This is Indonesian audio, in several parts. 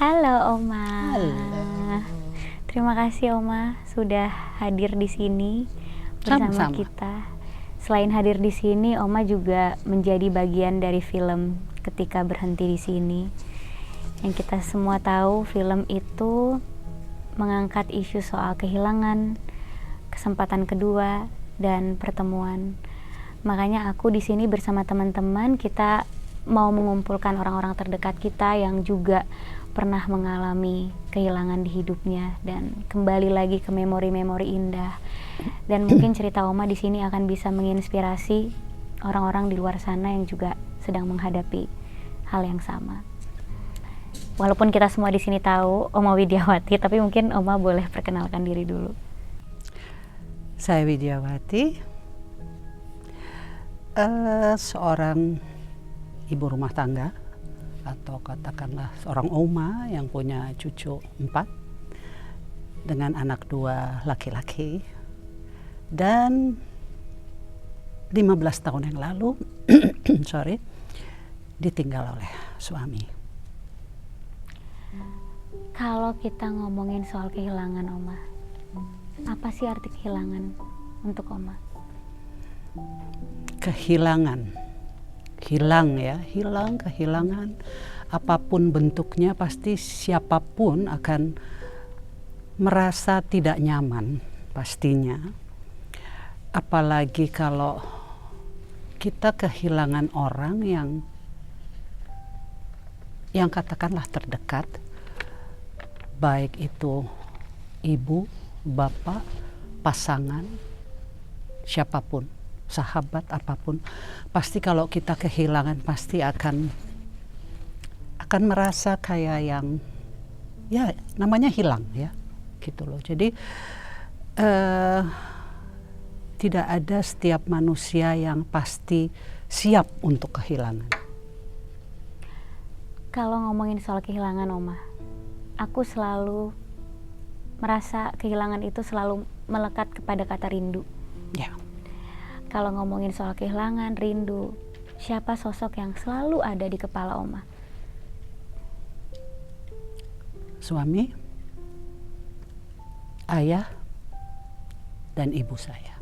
Halo Oma. Halo. Terima kasih Oma sudah hadir di sini bersama Sama-sama. kita. Selain hadir di sini, Oma juga menjadi bagian dari film Ketika Berhenti di Sini. Yang kita semua tahu, film itu mengangkat isu soal kehilangan, kesempatan kedua, dan pertemuan. Makanya aku di sini bersama teman-teman, kita mau mengumpulkan orang-orang terdekat kita yang juga pernah mengalami kehilangan di hidupnya dan kembali lagi ke memori-memori indah. Dan mungkin cerita Oma di sini akan bisa menginspirasi orang-orang di luar sana yang juga sedang menghadapi hal yang sama. Walaupun kita semua di sini tahu Oma Widyawati, tapi mungkin Oma boleh perkenalkan diri dulu. Saya Widyawati, seorang ibu rumah tangga, atau katakanlah seorang oma yang punya cucu 4 dengan anak 2 laki-laki, dan 15 tahun yang lalu ditinggal oleh suami. Kalau kita ngomongin soal kehilangan Oma, apa sih arti kehilangan untuk Oma? Kehilangan, kehilangan, apapun bentuknya pasti siapapun akan merasa tidak nyaman pastinya. Apalagi kalau kita kehilangan orang yang katakanlah terdekat, baik itu ibu, bapak, pasangan, siapapun, sahabat, apapun, pasti kalau kita kehilangan pasti akan merasa kayak yang ya namanya hilang ya, gitu loh. Jadi tidak ada setiap manusia yang pasti siap untuk kehilangan. Kalau ngomongin soal kehilangan Oma, aku selalu merasa kehilangan itu selalu melekat kepada kata rindu. Ya. Kalau ngomongin soal kehilangan, rindu, siapa sosok yang selalu ada di kepala Oma? Suami, ayah, dan ibu saya.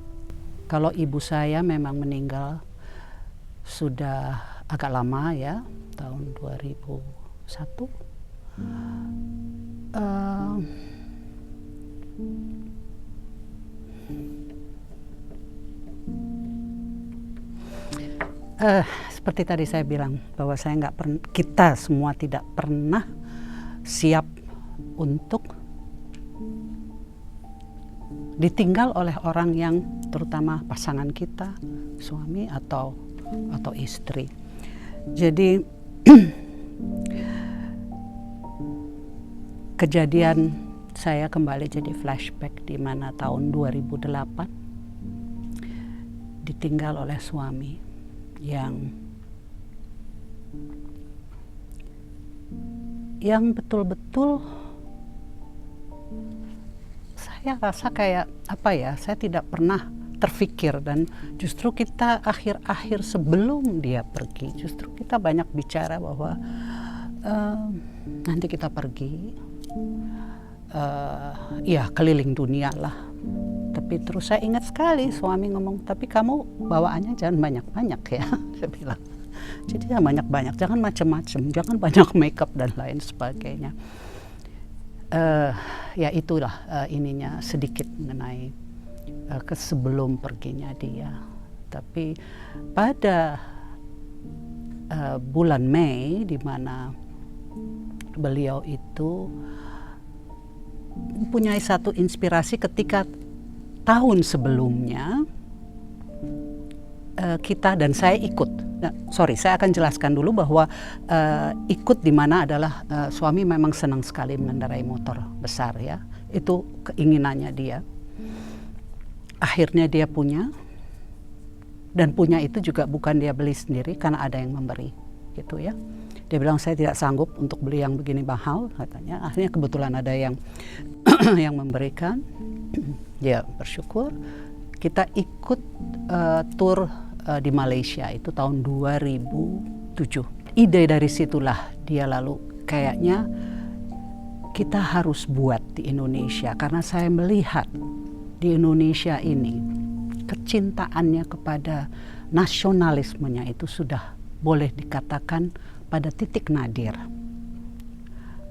Kalau ibu saya memang meninggal sudah agak lama ya, tahun 2001. Seperti tadi saya bilang bahwa kita semua tidak pernah siap untuk ditinggal oleh orang yang terutama pasangan kita, suami atau istri. Jadi kejadian saya kembali jadi flashback di mana tahun 2008 ditinggal oleh suami yang betul-betul saya rasa kayak apa ya, saya tidak pernah terfikir, dan justru kita akhir-akhir sebelum dia pergi justru kita banyak bicara bahwa nanti kita pergi ya keliling dunia lah. Tapi terus saya ingat sekali suami ngomong, tapi kamu bawaannya jangan banyak-banyak ya. Saya bilang, jadi jangan banyak-banyak, jangan macam-macam, jangan banyak makeup dan lain sebagainya. Ya itulah ininya sedikit mengenai sebelum perginya dia. Tapi pada bulan Mei, di mana beliau itu mempunyai satu inspirasi ketika tahun sebelumnya kita dan saya ikut. Nah, saya akan jelaskan dulu bahwa ikut di mana adalah suami memang senang sekali mengendarai motor besar ya. Itu keinginannya dia. Akhirnya dia punya, dan punya itu juga bukan dia beli sendiri karena ada yang memberi gitu ya. Dia bilang saya tidak sanggup untuk beli yang begini mahal katanya. Akhirnya kebetulan ada yang yang memberikan. Dia bersyukur. Kita ikut tur di Malaysia itu tahun 2007. Ide dari situlah dia lalu kayaknya kita harus buat di Indonesia, karena saya melihat di Indonesia ini kecintaannya kepada nasionalismenya itu sudah boleh dikatakan pada titik nadir.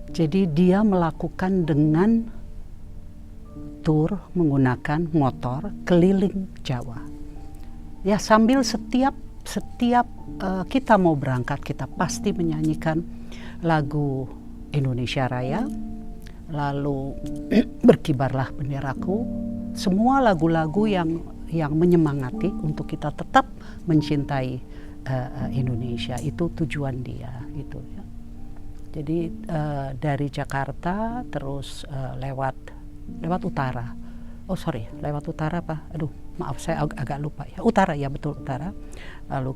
Jadi dia melakukan dengan tur menggunakan motor keliling Jawa. Ya, sambil setiap kita mau berangkat, kita pasti menyanyikan lagu Indonesia Raya, lalu Berkibarlah Benderaku, semua lagu-lagu yang menyemangati untuk kita tetap mencintai Indonesia. Itu tujuan dia gitu ya. Jadi dari Jakarta terus lewat utara. Oh sorry, lewat utara apa? Aduh, maaf saya agak lupa ya. Utara ya, betul utara. Lalu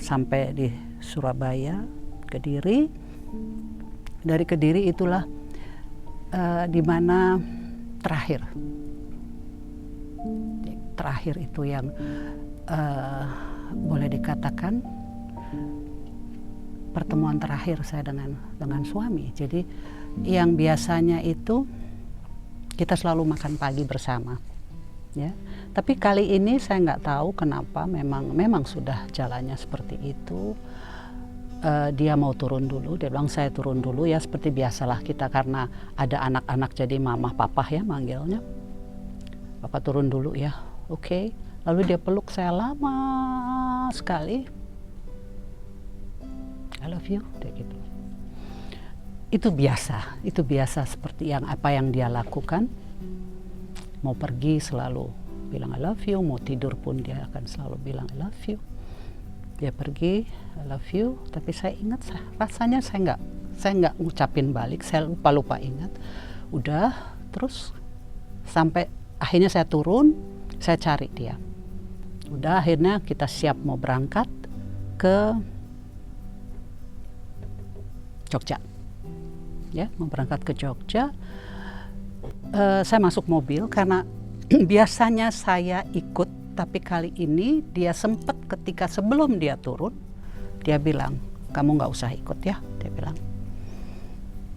sampai di Surabaya, Kediri. Dari Kediri itulah di mana terakhir itu yang boleh dikatakan pertemuan terakhir saya dengan suami. Jadi yang biasanya itu kita selalu makan pagi bersama, ya. Tapi kali ini saya nggak tahu kenapa, memang sudah jalannya seperti itu. Dia mau turun dulu, dia bilang saya turun dulu ya, seperti biasalah kita karena ada anak-anak jadi mamah papa ya manggilnya. Papa turun dulu ya, oke. Lalu dia peluk saya lama sekali. I love you, kayak gitu. Itu biasa seperti apa yang dia lakukan. Mau pergi selalu bilang I love you, mau tidur pun dia akan selalu bilang I love you. Dia pergi I love you, tapi saya ingat rasanya saya nggak ngucapin balik, saya lupa ingat. Udah, terus sampai akhirnya saya turun, saya cari dia. Udah, akhirnya kita siap mau berangkat ke Jogja. Ya, mau berangkat ke Jogja. Saya masuk mobil karena biasanya saya ikut, tapi kali ini dia sempat ketika sebelum dia turun, dia bilang, kamu nggak usah ikut ya, dia bilang.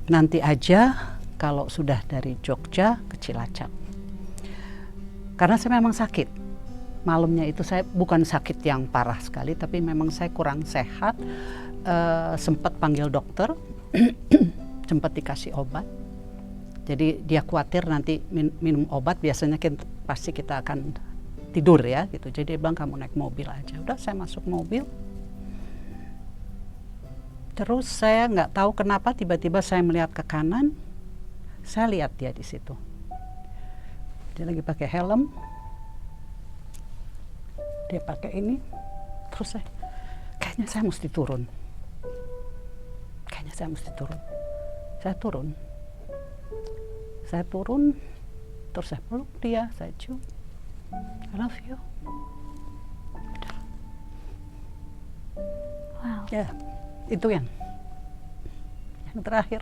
Nanti aja kalau sudah dari Jogja ke Cilacap. Karena saya memang sakit. Malamnya itu saya bukan sakit yang parah sekali, tapi memang saya kurang sehat. Sempat panggil dokter, sempat dikasih obat. Jadi dia khawatir nanti minum obat, biasanya pasti kita akan tidur ya gitu. Jadi dia bilang kamu naik mobil aja. Udah, saya masuk mobil. Terus saya nggak tahu kenapa tiba-tiba saya melihat ke kanan, saya lihat dia di situ. Dia lagi pakai helm, dia pakai ini. Terus kayaknya saya mesti turun. Saya turun, terus saya peluk dia, saya cium. I love you. Wow. Ya, itu yang terakhir.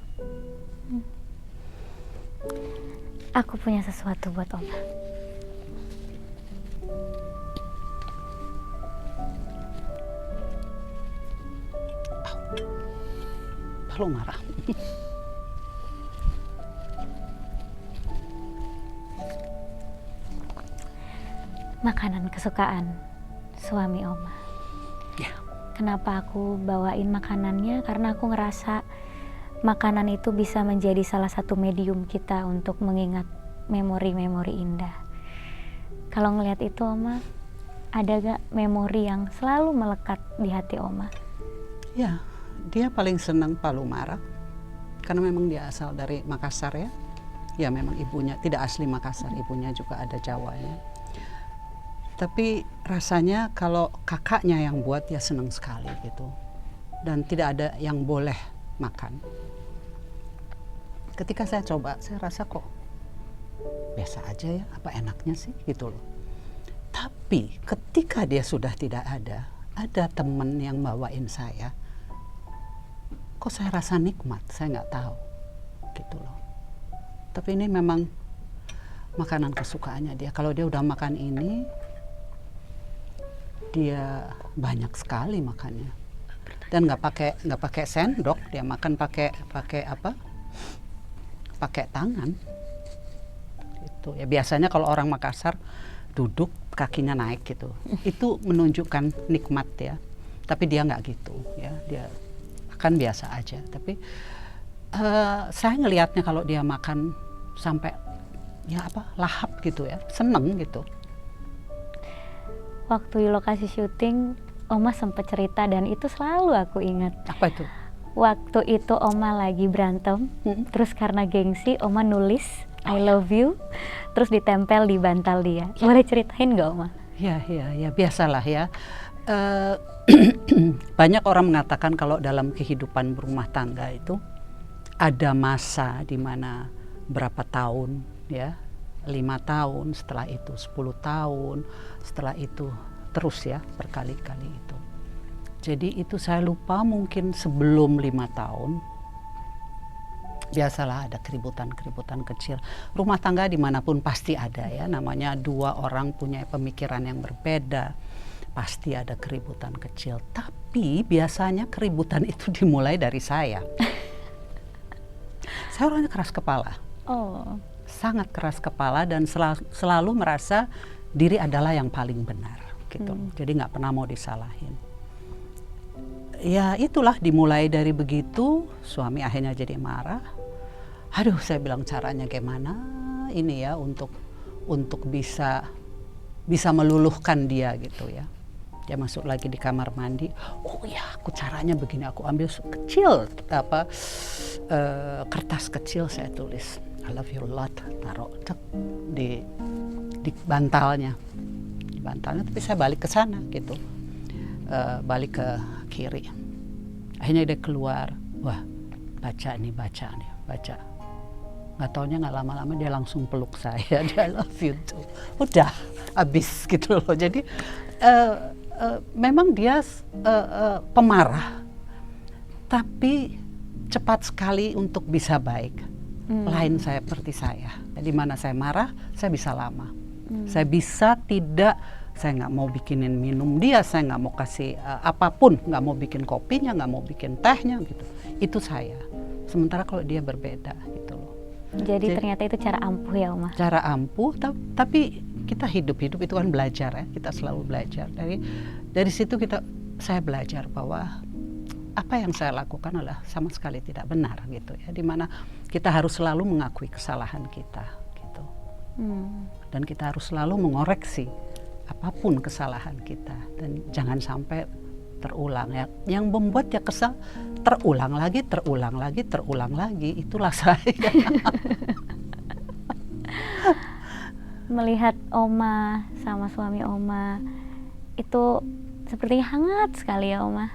Aku punya sesuatu buat Oma. Lalu marah. Makanan kesukaan suami Oma. Ya. Kenapa aku bawain makanannya? Karena aku ngerasa makanan itu bisa menjadi salah satu medium kita untuk mengingat memori-memori indah. Kalau ngelihat itu Oma, ada gak memori yang selalu melekat di hati Oma? Ya, dia paling senang palu mara. Karena memang dia asal dari Makassar ya. Ya memang ibunya tidak asli Makassar, ibunya juga ada Jawanya. Tapi rasanya kalau kakaknya yang buat, ya senang sekali gitu. Dan tidak ada yang boleh makan. Ketika saya coba, saya rasa kok biasa aja ya, apa enaknya sih gitu loh. Tapi ketika dia sudah tidak ada teman yang bawain saya, kok saya rasa nikmat, saya nggak tahu gitu loh. Tapi ini memang makanan kesukaannya dia. Kalau dia udah makan ini, dia banyak sekali makannya. Dan nggak pakai sendok, dia makan pakai apa? pakai tangan. Itu ya biasanya kalau orang Makassar duduk kakinya naik gitu. Itu menunjukkan nikmat ya. Tapi dia nggak gitu ya. Dia akan biasa aja. Tapi saya ngelihatnya kalau dia makan sampai ya lahap gitu ya, seneng gitu. Waktu di lokasi syuting, Oma sempat cerita dan itu selalu aku ingat. Apa itu? Waktu itu Oma lagi berantem, terus karena gengsi Oma nulis I love you, terus ditempel di bantal dia. Boleh ceritain nggak Oma? Ya biasalah ya. Banyak orang mengatakan kalau dalam kehidupan berumah tangga itu ada masa di mana berapa tahun ya, 5 tahun, setelah itu 10 tahun, setelah itu terus ya berkali-kali itu. Jadi itu saya lupa mungkin sebelum 5 tahun, biasalah ada keributan-keributan kecil. Rumah tangga dimanapun pasti ada ya, namanya 2 orang punya pemikiran yang berbeda, pasti ada keributan kecil. Tapi biasanya keributan itu dimulai dari saya. Saya orangnya keras kepala. Oh. Sangat keras kepala dan selalu merasa diri adalah yang paling benar gitu. Jadi nggak pernah mau disalahin. Ya itulah dimulai dari begitu, suami akhirnya jadi marah. Aduh, saya bilang caranya gimana ini ya untuk bisa meluluhkan dia gitu ya. Dia masuk lagi di kamar mandi. Oh ya, aku caranya begini, aku ambil kecil kertas kecil saya tulis I love you a lot, taruh di bantalnya. Di bantalnya, tapi saya balik ke sana gitu. Balik ke kiri. Akhirnya dia keluar, wah baca. Nggak taunya nggak lama-lama dia langsung peluk saya, dia I love you too. Udah habis gitu loh. Jadi memang dia pemarah, tapi cepat sekali untuk bisa baik. Lain saya seperti saya. Di mana saya marah, saya bisa lama. Saya bisa tidak. Saya nggak mau bikinin minum dia, saya nggak mau kasih apapun, nggak mau bikin kopinya, nggak mau bikin tehnya gitu. Itu saya. Sementara kalau dia berbeda gitu loh. Jadi ternyata itu cara ampuh ya Oma? Cara ampuh, tapi kita hidup itu kan belajar ya. Kita selalu belajar. Dari situ saya belajar bahwa apa yang saya lakukan adalah sama sekali tidak benar gitu ya. Dimana kita harus selalu mengakui kesalahan kita gitu. Dan kita harus selalu mengoreksi apapun kesalahan kita dan jangan sampai terulang ya. Yang membuat dia kesal terulang lagi, itulah saya. Melihat Oma sama suami Oma itu sepertinya hangat sekali ya Oma.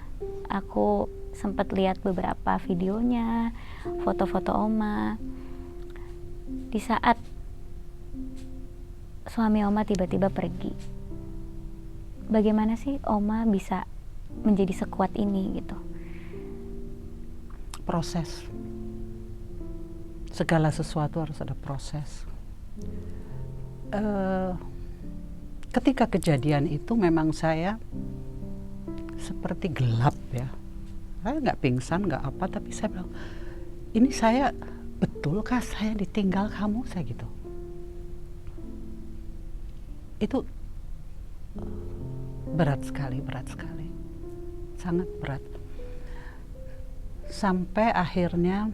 Aku sempat lihat beberapa videonya, foto-foto Oma. Di saat suami Oma tiba-tiba pergi, bagaimana sih Oma bisa menjadi sekuat ini gitu? Proses. Segala sesuatu harus ada proses. Ketika kejadian itu memang saya seperti gelap ya. Saya nggak pingsan, nggak apa, tapi saya bilang, ini saya betulkah saya ditinggal kamu, saya gitu. Itu berat sekali, sangat berat. Sampai akhirnya,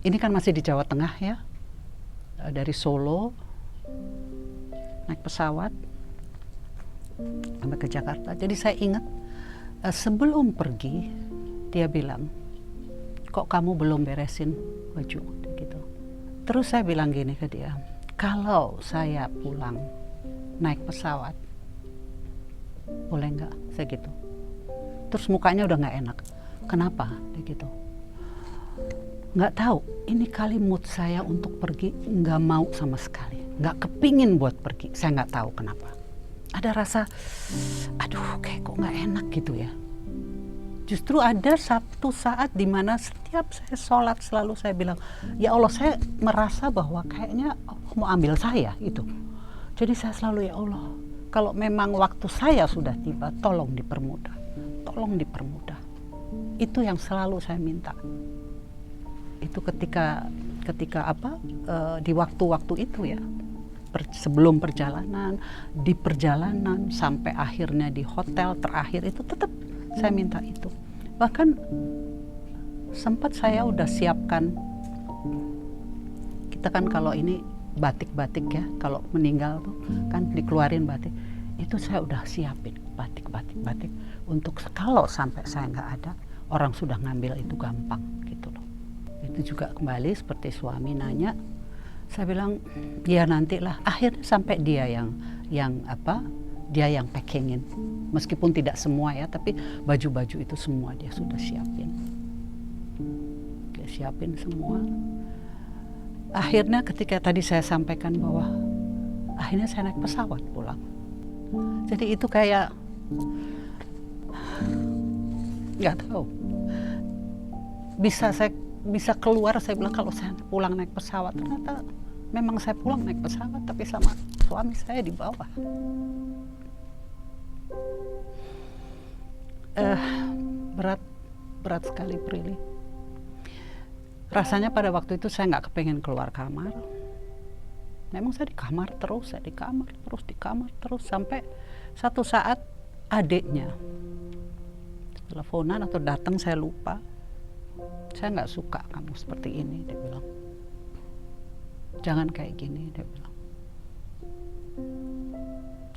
ini kan masih di Jawa Tengah ya, dari Solo naik pesawat sampai ke Jakarta. Jadi saya ingat sebelum pergi dia bilang, kok kamu belum beresin baju gitu. Terus saya bilang gini ke dia, kalau saya pulang naik pesawat boleh nggak, saya gitu. Terus mukanya udah nggak enak. Kenapa dia gitu? Nggak tahu, ini kali mood saya untuk pergi nggak mau sama sekali, nggak kepingin buat pergi. Saya nggak tahu kenapa. Ada rasa, aduh kayak kok nggak enak gitu ya. Justru ada satu saat di mana setiap saya sholat selalu saya bilang, ya Allah, saya merasa bahwa kayaknya Allah mau ambil saya gitu. Jadi saya selalu, ya Allah, kalau memang waktu saya sudah tiba, tolong dipermudah, tolong dipermudah. Itu yang selalu saya minta. Itu ketika ketika di waktu-waktu itu ya, sebelum perjalanan, di perjalanan, sampai akhirnya di hotel terakhir itu tetap saya minta itu. Bahkan sempat saya udah siapkan, kita kan kalau ini batik-batik ya, kalau meninggal tuh kan dikeluarin batik, itu saya udah siapin batik untuk kalau sampai saya nggak ada, orang sudah ngambil itu gampang gitu loh. Itu juga kembali seperti suami nanya, saya bilang ya nantilah. Akhirnya sampai dia yang packingin, meskipun tidak semua ya, tapi baju-baju itu semua dia sudah siapin. Dia siapin semua. Akhirnya ketika tadi saya sampaikan bahwa akhirnya saya naik pesawat pulang. Jadi itu kayak nggak tahu. Bisa keluar, saya bilang kalau saya pulang naik pesawat, ternyata memang saya pulang naik pesawat tapi sama suami saya di bawah. Berat sekali Prilly. Rasanya pada waktu itu saya nggak kepengen keluar kamar. Memang saya di kamar terus sampai satu saat adiknya teleponan atau datang, saya lupa. Saya nggak suka kamu seperti ini, dia bilang. Jangan kayak gini, dia bilang.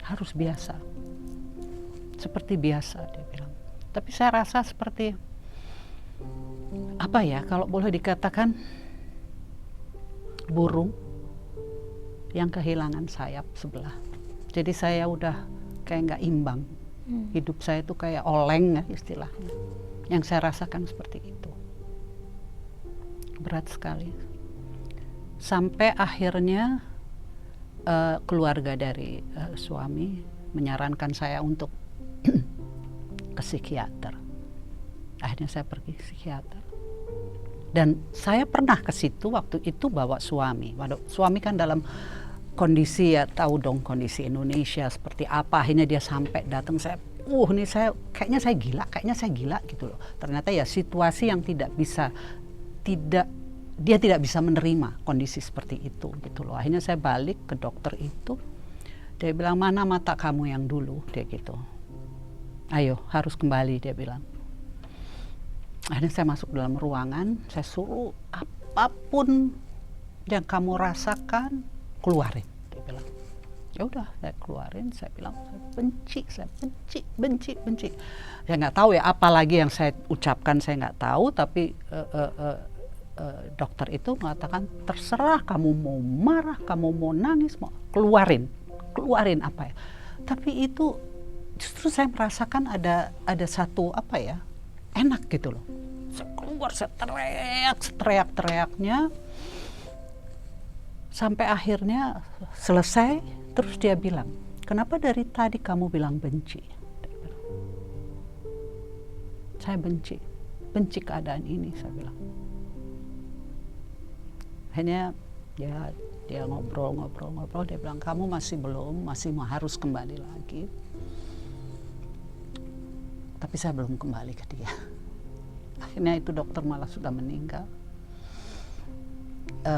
Harus biasa. Seperti biasa, dia bilang. Tapi saya rasa seperti, apa ya, kalau boleh dikatakan burung yang kehilangan sayap sebelah. Jadi saya udah kayak nggak imbang. Hidup saya itu kayak oleng ya istilahnya. Yang saya rasakan seperti itu. Berat sekali. Sampai akhirnya keluarga dari suami menyarankan saya untuk ke psikiater. Akhirnya saya pergi ke psikiater. Dan saya pernah ke situ waktu itu bawa suami. Suami kan dalam kondisi, ya tahu dong kondisi Indonesia seperti apa. Akhirnya dia sampai datang, kayaknya saya gila gitu loh. Ternyata ya situasi yang dia tidak bisa menerima kondisi seperti itu gitu loh. Akhirnya saya balik ke dokter itu. Dia bilang, mana mata kamu yang dulu, dia gitu. Ayo harus kembali, dia bilang. Akhirnya saya masuk dalam ruangan, saya suruh apapun yang kamu rasakan keluarin, dia bilang. Ya udah, saya keluarin. Saya bilang saya benci. Ya nggak tahu ya apa lagi yang saya ucapkan, saya nggak tahu. Tapi dokter itu mengatakan terserah kamu mau marah, kamu mau nangis, mau keluarin apa ya. Tapi itu justru saya merasakan ada satu apa ya, enak gitu loh. Saya keluar, saya teriak-teriaknya sampai akhirnya selesai. Terus dia bilang, kenapa dari tadi kamu bilang benci? Saya benci keadaan ini, saya bilang. Akhirnya dia ngobrol, dia bilang kamu masih harus kembali lagi. Tapi saya belum kembali ke dia. Akhirnya itu dokter malah sudah meninggal.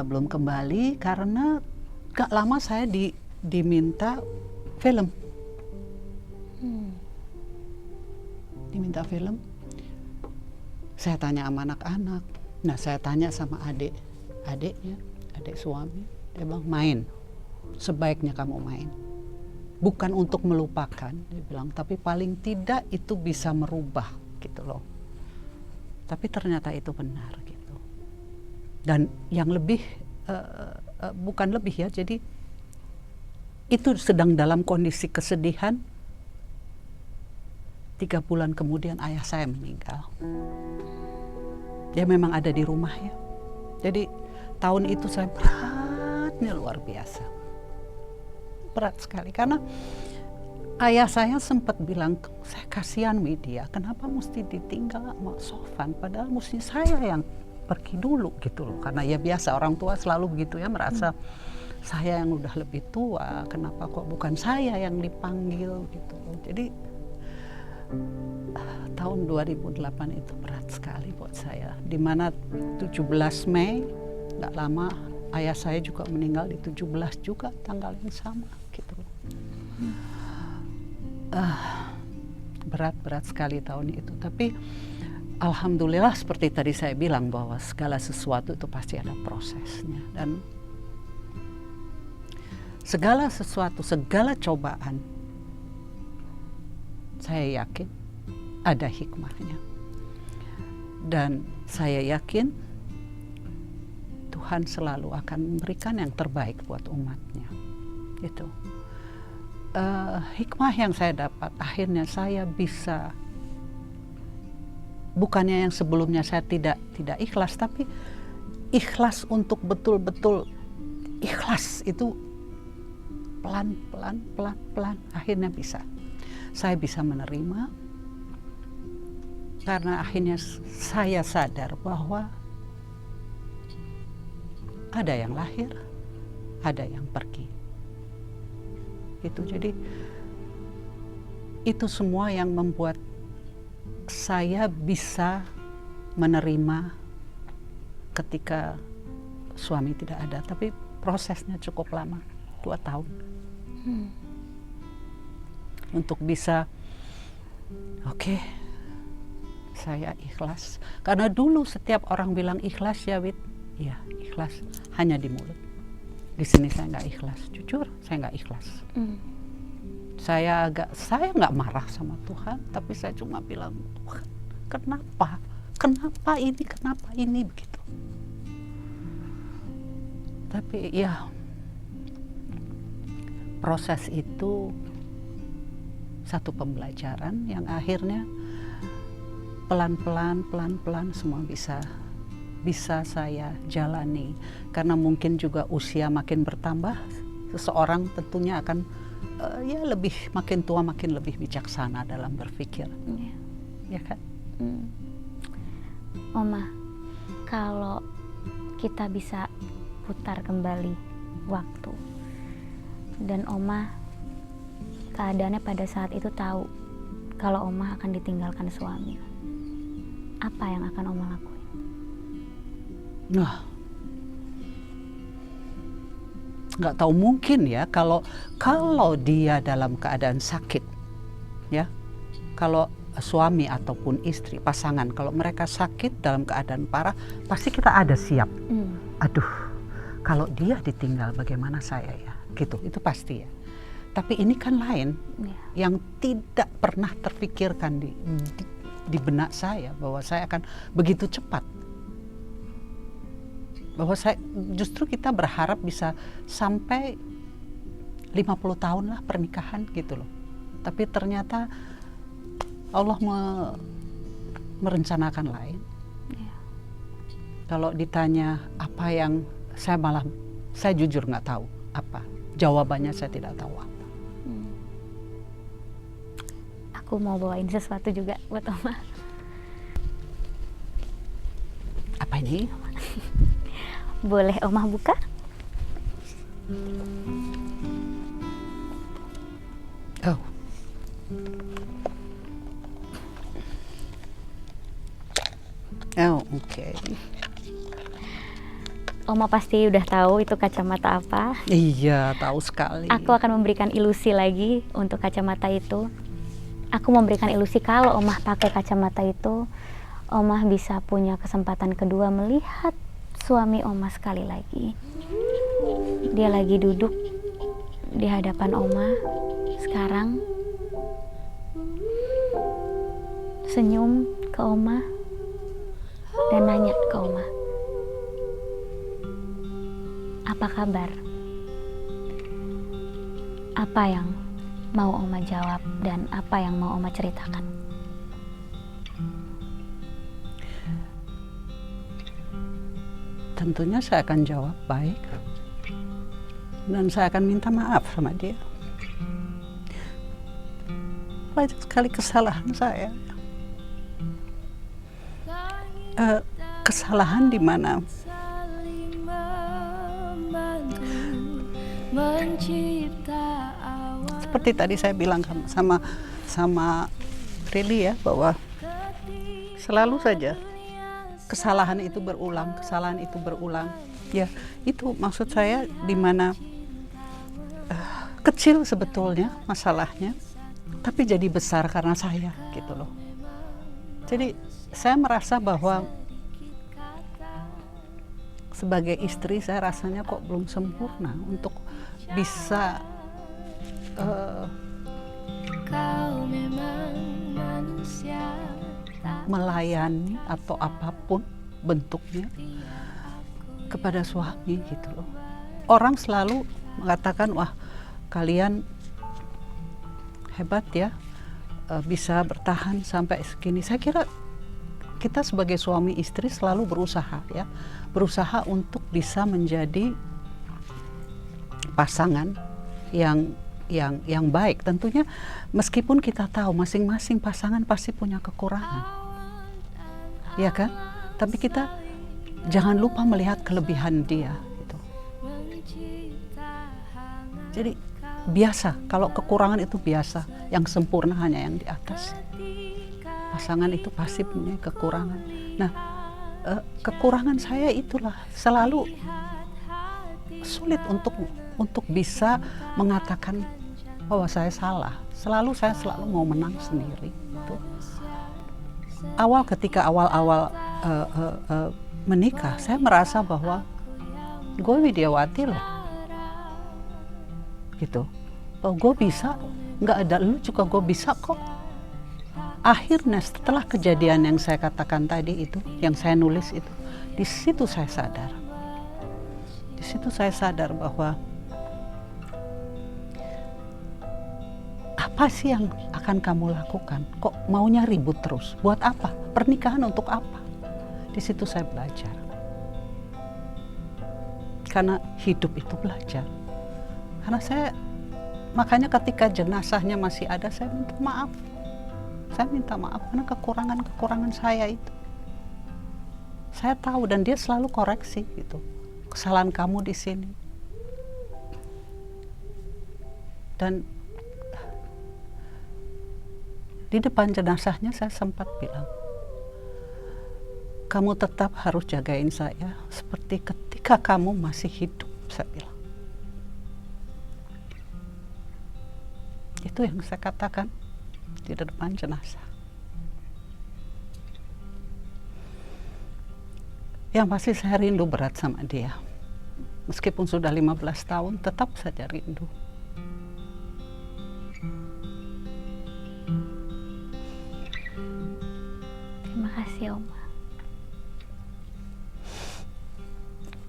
Belum kembali karena gak lama saya diminta film. Diminta film. Saya tanya sama anak-anak. Nah, saya tanya sama adiknya, adik suami. Dia bilang main. Sebaiknya kamu main. Bukan untuk melupakan, dia bilang, tapi paling tidak itu bisa merubah gitu loh. Tapi ternyata itu benar gitu. Dan yang lebih bukan lebih ya, jadi itu sedang dalam kondisi kesedihan. 3 bulan kemudian ayah saya meninggal. Dia memang ada di rumah ya. Jadi tahun itu saya beratnya luar biasa. Berat sekali karena ayah saya sempat bilang, saya kasihan Widya, kenapa mesti ditinggal sama Sofan, padahal mesti saya yang pergi dulu gitu loh. Karena ya biasa orang tua selalu begitu ya, merasa saya yang udah lebih tua, kenapa kok bukan saya yang dipanggil gitu loh. Jadi tahun 2008 itu berat sekali buat saya, dimana 17 Mei nggak lama ayah saya juga meninggal di 17 juga tanggal yang sama gitu. Berat sekali tahun itu, tapi alhamdulillah seperti tadi saya bilang bahwa segala sesuatu itu pasti ada prosesnya, dan segala sesuatu, segala cobaan saya yakin ada hikmahnya, dan saya yakin Tuhan selalu akan memberikan yang terbaik buat umatnya. Gitu. Hikmah yang saya dapat, akhirnya saya bisa, bukannya yang sebelumnya saya tidak ikhlas, tapi ikhlas untuk betul-betul ikhlas itu pelan akhirnya saya bisa menerima, karena akhirnya saya sadar bahwa ada yang lahir, ada yang pergi. Itu jadi itu semua yang membuat saya bisa menerima ketika suami tidak ada, tapi prosesnya cukup lama, 2 tahun. Untuk bisa oke, saya ikhlas. Karena dulu setiap orang bilang ikhlas ya Wit, ya ikhlas hanya di mulut. Di sini saya nggak ikhlas, jujur saya nggak ikhlas. Saya nggak marah sama Tuhan, tapi saya cuma bilang, Tuhan, kenapa ini begitu. Tapi ya proses itu satu pembelajaran yang akhirnya pelan-pelan semua bisa saya jalani, karena mungkin juga usia makin bertambah, seseorang tentunya akan ya lebih makin tua makin lebih bijaksana dalam berpikir, ya kan? Oma, kalau kita bisa putar kembali waktu dan Oma keadaannya pada saat itu tahu kalau Oma akan ditinggalkan suami, apa yang akan Oma lakuin? Nah, nggak tahu, mungkin ya kalau dia dalam keadaan sakit, ya, kalau suami ataupun istri, pasangan, kalau mereka sakit dalam keadaan parah, pasti kita ada siap. Aduh, kalau dia ditinggal bagaimana saya ya, gitu, itu pasti ya. Tapi ini kan lain, yang tidak pernah terpikirkan di benak saya bahwa saya akan begitu cepat. Bahwa justru kita berharap bisa sampai 50 tahun lah pernikahan gitu loh. Tapi ternyata Allah merencanakan lain. Kalau ditanya apa yang saya jujur nggak tahu apa. Jawabannya saya tidak tahu apa. Aku mau bawain sesuatu juga buat Oma. Apa ini? Boleh Oma buka? Oh. Oh, oke. Oma pasti udah tahu itu kacamata apa. Iya, tahu sekali. Aku akan memberikan ilusi lagi untuk kacamata itu. Aku memberikan ilusi kalau Oma pakai kacamata itu, Oma bisa punya kesempatan kedua melihat suami Oma sekali lagi. Dia lagi duduk di hadapan Oma sekarang, senyum ke Oma dan nanya ke Oma, apa kabar? Apa yang mau Oma jawab dan apa yang mau Oma ceritakan? Tentunya saya akan jawab baik, dan saya akan minta maaf sama dia. Banyak sekali kesalahan saya. Kesalahan di mana seperti tadi saya bilang sama Rili ya, bahwa selalu saja kesalahan itu berulang, Ya, itu maksud saya di mana kecil sebetulnya masalahnya, tapi jadi besar karena saya gitu loh. Jadi saya merasa bahwa sebagai istri saya rasanya kok belum sempurna untuk bisa melayani atau apapun bentuknya kepada suami gitu loh. Orang selalu mengatakan, wah kalian hebat ya, bisa bertahan sampai segini. Saya kira kita sebagai suami istri selalu berusaha ya, berusaha untuk bisa menjadi pasangan yang baik. Tentunya meskipun kita tahu masing-masing pasangan pasti punya kekurangan, ya kan? Tapi kita jangan lupa melihat kelebihan dia. Gitu. Jadi biasa, kalau kekurangan itu biasa, yang sempurna hanya yang di atas. Pasangan itu pasti punya kekurangan. Nah, kekurangan saya itulah selalu sulit untuk bisa mengatakan bahwa saya salah. Saya selalu mau menang sendiri. Gitu. Ketika awal menikah, saya merasa bahwa gue Widiawati loh, gitu. Oh, gue bisa, nggak ada lu juga gue bisa kok. Akhirnya setelah kejadian yang saya katakan tadi itu, yang saya nulis itu, di situ saya sadar. Di situ saya sadar bahwa apa sih yang akan kamu lakukan? Kok maunya ribut terus? Buat apa? Pernikahan untuk apa? Di situ saya belajar. Karena hidup itu belajar. Karena makanya ketika jenazahnya masih ada, saya minta maaf. Saya minta maaf karena kekurangan saya itu. Saya tahu dan dia selalu koreksi gitu. Kesalahan kamu di sini. Dan di depan jenazahnya saya sempat bilang, kamu tetap harus jagain saya seperti ketika kamu masih hidup, saya bilang. Itu yang saya katakan di depan jenazah. Yang pasti saya rindu berat sama dia. Meskipun sudah 15 tahun, tetap saja rindu. Terima kasih Oma.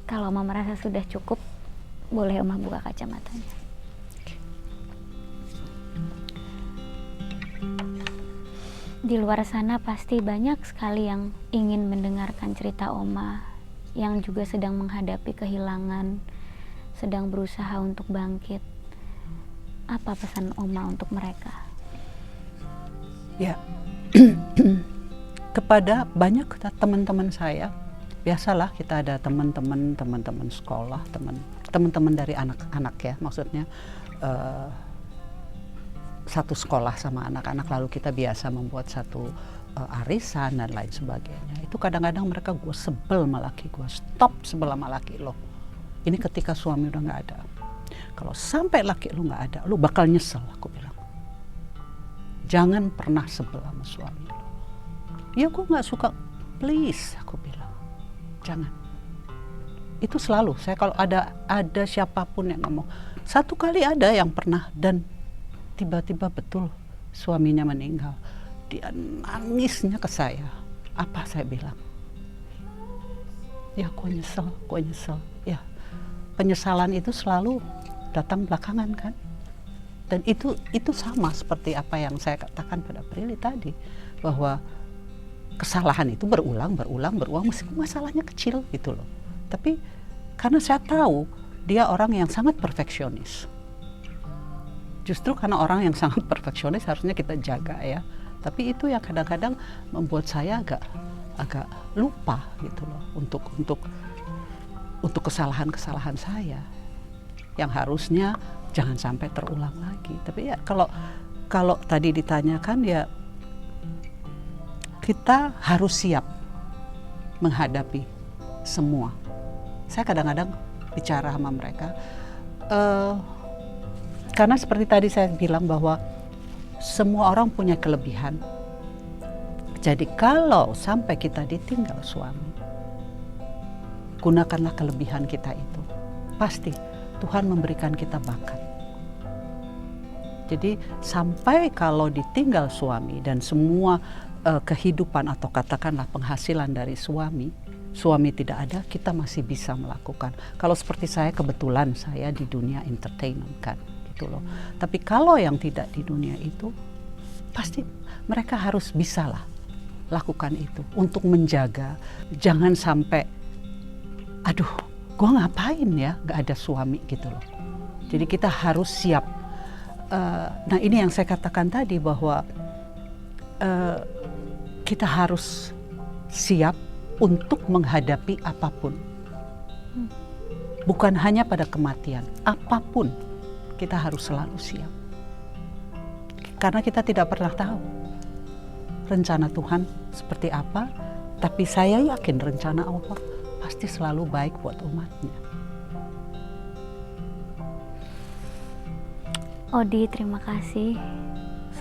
Kalau Oma merasa sudah cukup, boleh Oma buka kacamatanya. Di luar sana pasti banyak sekali yang ingin mendengarkan cerita Oma, yang juga sedang menghadapi kehilangan, sedang berusaha untuk bangkit. Apa pesan Oma untuk mereka? Ya, kepada banyak teman-teman saya, biasalah kita ada teman-teman sekolah, teman-teman dari anak-anak ya, maksudnya satu sekolah sama anak-anak, lalu kita biasa membuat satu arisan dan lain sebagainya. Itu kadang-kadang mereka, gue sebel sama laki, gue stop sebel sama laki lo. Ini ketika suami udah nggak ada. Kalau sampai laki lo nggak ada, lo bakal nyesel, aku bilang. Jangan pernah sebel sama suami lo. Ya gue nggak suka, please, aku bilang. Jangan. Itu selalu, saya kalau ada siapapun yang ngomong. Satu kali ada yang pernah dan tiba-tiba betul suaminya meninggal. Dia nangisnya ke saya. Apa saya bilang? Ya gue nyesel. Ya, penyesalan itu selalu datang belakangan kan. Dan itu sama seperti apa yang saya katakan pada Prilly tadi. Bahwa kesalahan itu berulang meskipun masalahnya kecil gitu loh. Tapi karena saya tahu dia orang yang sangat perfeksionis. Justru karena orang yang sangat perfeksionis harusnya kita jaga ya. Tapi itu yang kadang-kadang membuat saya agak lupa gitu loh untuk kesalahan-kesalahan saya yang harusnya jangan sampai terulang lagi. Tapi ya kalau tadi ditanyakan ya, kita harus siap menghadapi semua Saya kadang-kadang bicara sama mereka, karena seperti tadi saya bilang bahwa semua orang punya kelebihan. Jadi kalau sampai kita ditinggal suami, gunakanlah kelebihan kita itu. Pasti Tuhan memberikan kita bakat. Jadi sampai kalau ditinggal suami dan semua kehidupan atau katakanlah penghasilan dari suami tidak ada, kita masih bisa melakukan. Kalau seperti saya, kebetulan saya di dunia entertainment kan, gitu loh. Tapi kalau yang tidak di dunia itu, pasti mereka harus bisa lah lakukan itu untuk menjaga, jangan sampai, aduh, gua ngapain ya, gak ada suami gitu loh. Jadi kita harus siap. Nah ini yang saya katakan tadi bahwa kita harus siap untuk menghadapi apapun. Bukan hanya pada kematian, apapun kita harus selalu siap. Karena kita tidak pernah tahu rencana Tuhan seperti apa, tapi saya yakin rencana Allah pasti selalu baik buat umatnya. Odi, terima kasih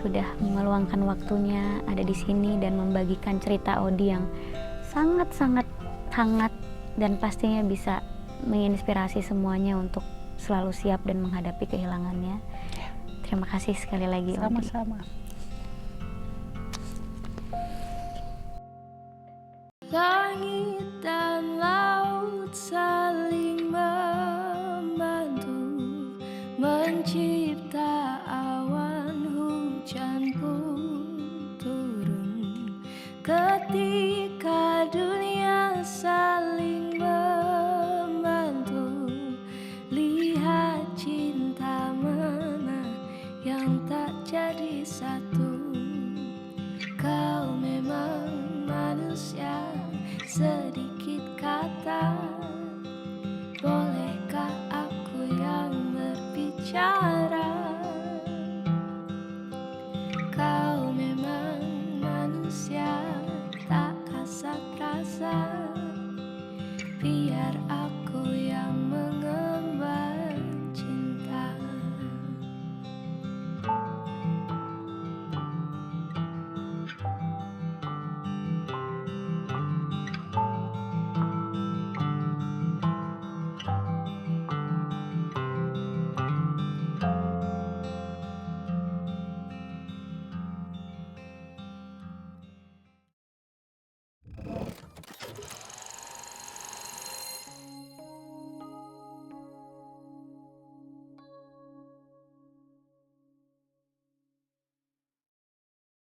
sudah meluangkan waktunya ada di sini dan membagikan cerita Odi yang sangat-sangat hangat dan pastinya bisa menginspirasi semuanya untuk selalu siap dan menghadapi kehilangannya. Terima kasih sekali lagi, Odi. Sama-sama. Langit dan laut saling membantu mencipta awan, hujan pun turun ketika dunia saling membantu. Lihat cinta mana yang tak jadi satu. Kau memang manusia, sedikit kata. Bolehkah aku yang berbicara? Kau memang manusia,